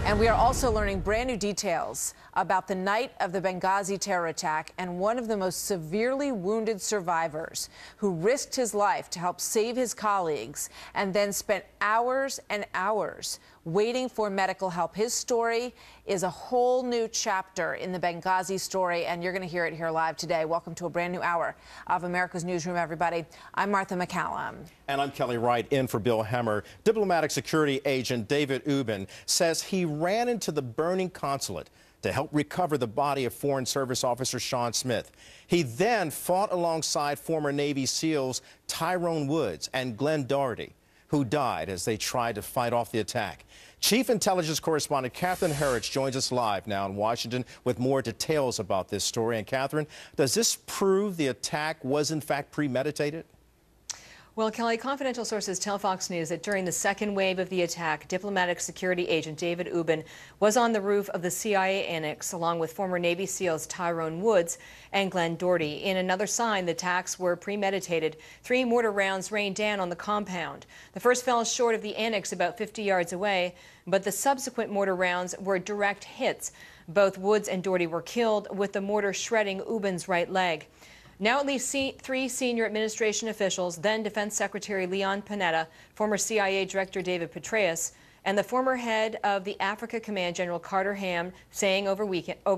And we are also learning brand new details about the night of the Benghazi terror attack and one of the most severely wounded survivors who risked his life to help save his colleagues and then spent hours and hours waiting for medical help. His story is a whole new chapter in the Benghazi story, and you're going to hear it here live today. Welcome to a brand new hour of America's Newsroom, everybody. I'm Martha McCallum. And I'm Kelly Wright, in for Bill Hemmer. Diplomatic security agent David Ubben says he ran into the burning consulate to help recover the body of Foreign Service Officer Sean Smith. He then fought alongside former Navy SEALs Tyrone Woods and Glen Doherty, who died as they tried to fight off the attack. Chief Intelligence Correspondent Catherine Herridge joins us live now in Washington with more details about this story. And Catherine, does this prove the attack was in fact premeditated? Well, Kelly, confidential sources tell Fox News that during the second wave of the attack, diplomatic security agent David Ubben was on the roof of the CIA annex along with former Navy SEALs Tyrone Woods and Glen Doherty. In another sign, the attacks were premeditated. 3 mortar rounds rained down on the compound. The first fell short of the annex about 50 yards away, but the subsequent mortar rounds were direct hits. Both Woods and Doherty were killed, with the mortar shredding Ubben's right leg. Now at least 3 senior administration officials, then Defense Secretary Leon Panetta, former CIA Director David Petraeus, and the former head of the Africa Command, General Carter Ham, saying over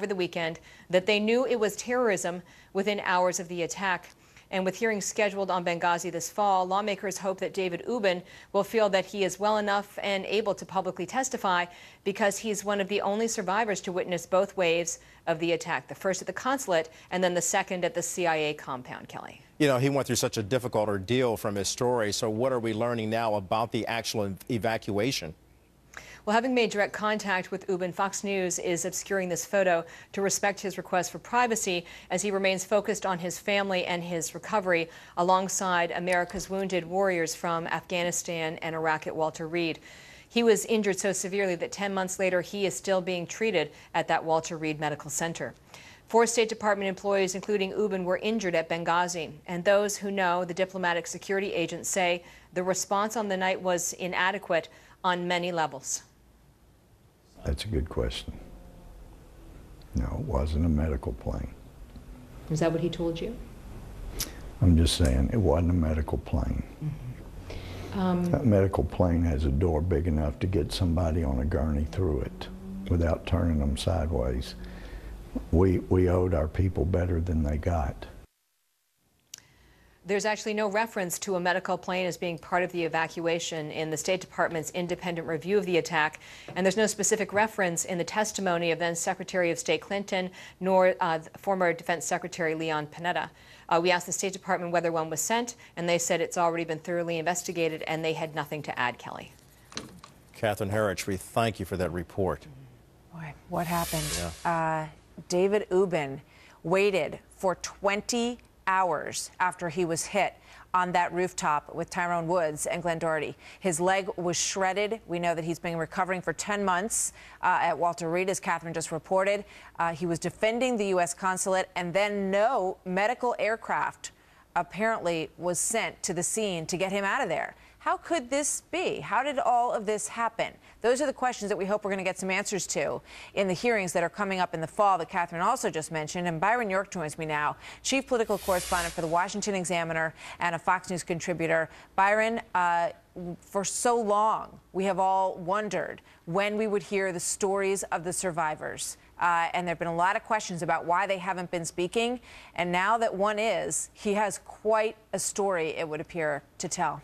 the weekend that they knew it was terrorism within hours of the attack. And with hearings scheduled on Benghazi this fall, lawmakers hope that David Ubben will feel that he is well enough and able to publicly testify because he's one of the only survivors to witness both waves of the attack, the first at the consulate and then the second at the CIA compound, Kelly. You know, he went through such a difficult ordeal from his story. So what are we learning now about the actual evacuation? Well, having made direct contact with Ubben, Fox News is obscuring this photo to respect his request for privacy as he remains focused on his family and his recovery alongside America's wounded warriors from Afghanistan and Iraq at Walter Reed. He was injured so severely that 10 months later he is still being treated at that Walter Reed Medical Center. 4 State Department employees, including Ubben, were injured at Benghazi, and those who know the diplomatic security agents say the response on the night was inadequate on many levels. That's a good question. No, it wasn't a medical plane. Is that what he told you? I'm just saying, it wasn't a medical plane. That medical plane has a door big enough to get somebody on a gurney through it without turning them sideways. We owed our people better than they got. There's actually no reference to a medical plane as being part of the evacuation in the State Department's independent review of the attack, and there's no specific reference in the testimony of then Secretary of State Clinton nor former Defense Secretary Leon Panetta. We asked the State Department whether one was sent, and they said it's already been thoroughly investigated, and they had nothing to add, Kelly. Catherine Herridge, we thank you for that report. Boy, what happened? Yeah. David Ubben waited for 20 hours after he was hit on that rooftop with Tyrone Woods and Glen Doherty. His leg was shredded. We know that he's been recovering for 10 months at Walter Reed, as Catherine just reported. He was defending the U.S. consulate, and then no medical aircraft apparently was sent to the scene to get him out of there. How could this be? How did all of this happen? Those are the questions that we hope we're going to get some answers to in the hearings that are coming up in the fall that Catherine also just mentioned. And Byron York joins me now, chief political correspondent for the Washington Examiner and a Fox News contributor. Byron, for so long, we have all wondered when we would hear the stories of the survivors. And there have been a lot of questions about why they haven't been speaking. And now that one is, he has quite a story, it would appear, to tell.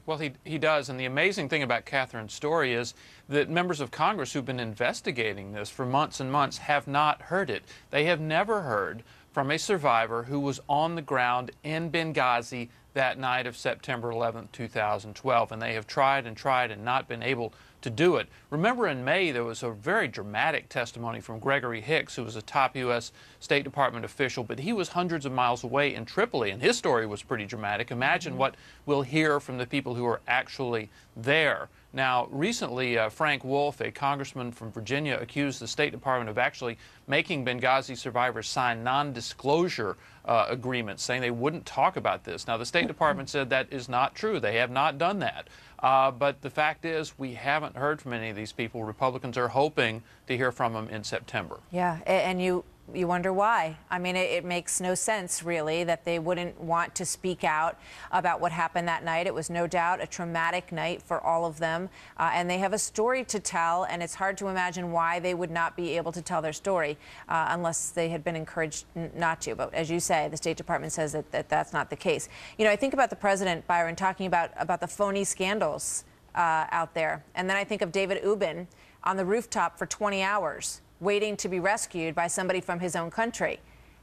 Well, he does, and the amazing thing about Catherine's story is that members of Congress who've been investigating this for months and months have not heard it. They have never heard from a survivor who was on the ground in Benghazi that night of September 11, 2012, and they have tried and not been able to do it. Remember, in May, there was a very dramatic testimony from Gregory Hicks, who was a top U.S. State Department official, but he was hundreds of miles away in Tripoli, and his story was pretty dramatic. Imagine what we'll hear from the people who are actually there. Now, recently, Frank Wolf, a congressman from Virginia, accused the State Department of actually making Benghazi survivors sign non-disclosure agreements, saying they wouldn't talk about this. Now, the State Department said that is not true. They have not done that. But the fact is, we haven't heard from any of these people. Republicans are hoping to hear from them in September. Yeah, and you wonder why. I mean, it makes no sense, really, that they wouldn't want to speak out about what happened that night. It was no doubt a traumatic night for all of them, and they have a story to tell, and it's hard to imagine why they would not be able to tell their story unless they had been encouraged not to. But as you say, the State Department says that that's not the case. You know, I think about the president, Byron, talking about the phony scandals out there, and then I think of David Ubben on the rooftop for 20 hours. Waiting to be rescued by somebody from his own country.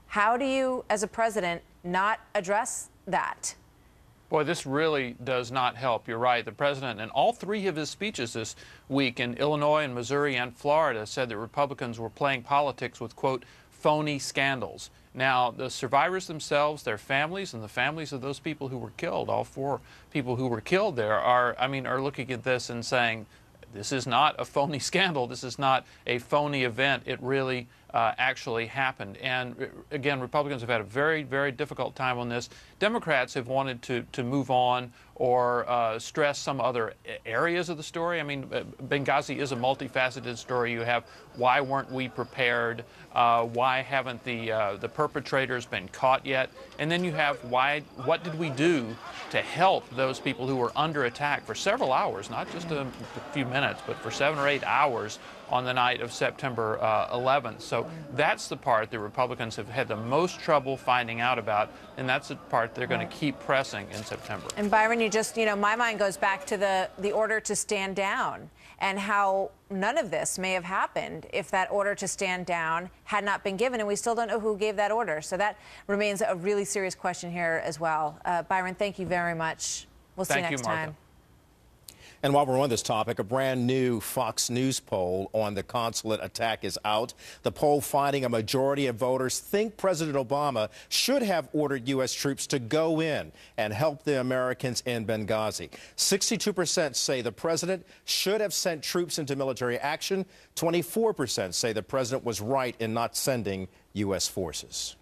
How do you, as a president, not address that? Boy, this really does not help. You're right. The president, in all three of his speeches this week in Illinois and Missouri and Florida, said that Republicans were playing politics with, quote, phony scandals. Now, the survivors themselves, their families, and the families of those people who were killed, all four people who were killed there, are looking at this and saying, this is not a phony scandal. This is not a phony event. It really actually happened. And again, Republicans have had a very, very difficult time on this. Democrats have wanted to move on or stress some other areas of the story. I mean, Benghazi is a multifaceted story. You have why weren't we prepared? Why haven't the perpetrators been caught yet? And then you have what did we do to help those people who were under attack for several hours, not just a few minutes, but for 7 or 8 hours on the night of September 11th. So that's the part the Republicans have had the most trouble finding out about, and that's the part they're going to keep pressing in September. And Byron, my mind goes back to the order to stand down and how none of this may have happened if that order to stand down had not been given, and we still don't know who gave that order. So that remains a really serious question here as well. Byron, thank you very much. We'll see you next time. And while we're on this topic, a brand new Fox News poll on the consulate attack is out. The poll finding a majority of voters think President Obama should have ordered U.S. troops to go in and help the Americans in Benghazi. 62% say the president should have sent troops into military action. 24% say the president was right in not sending U.S. forces.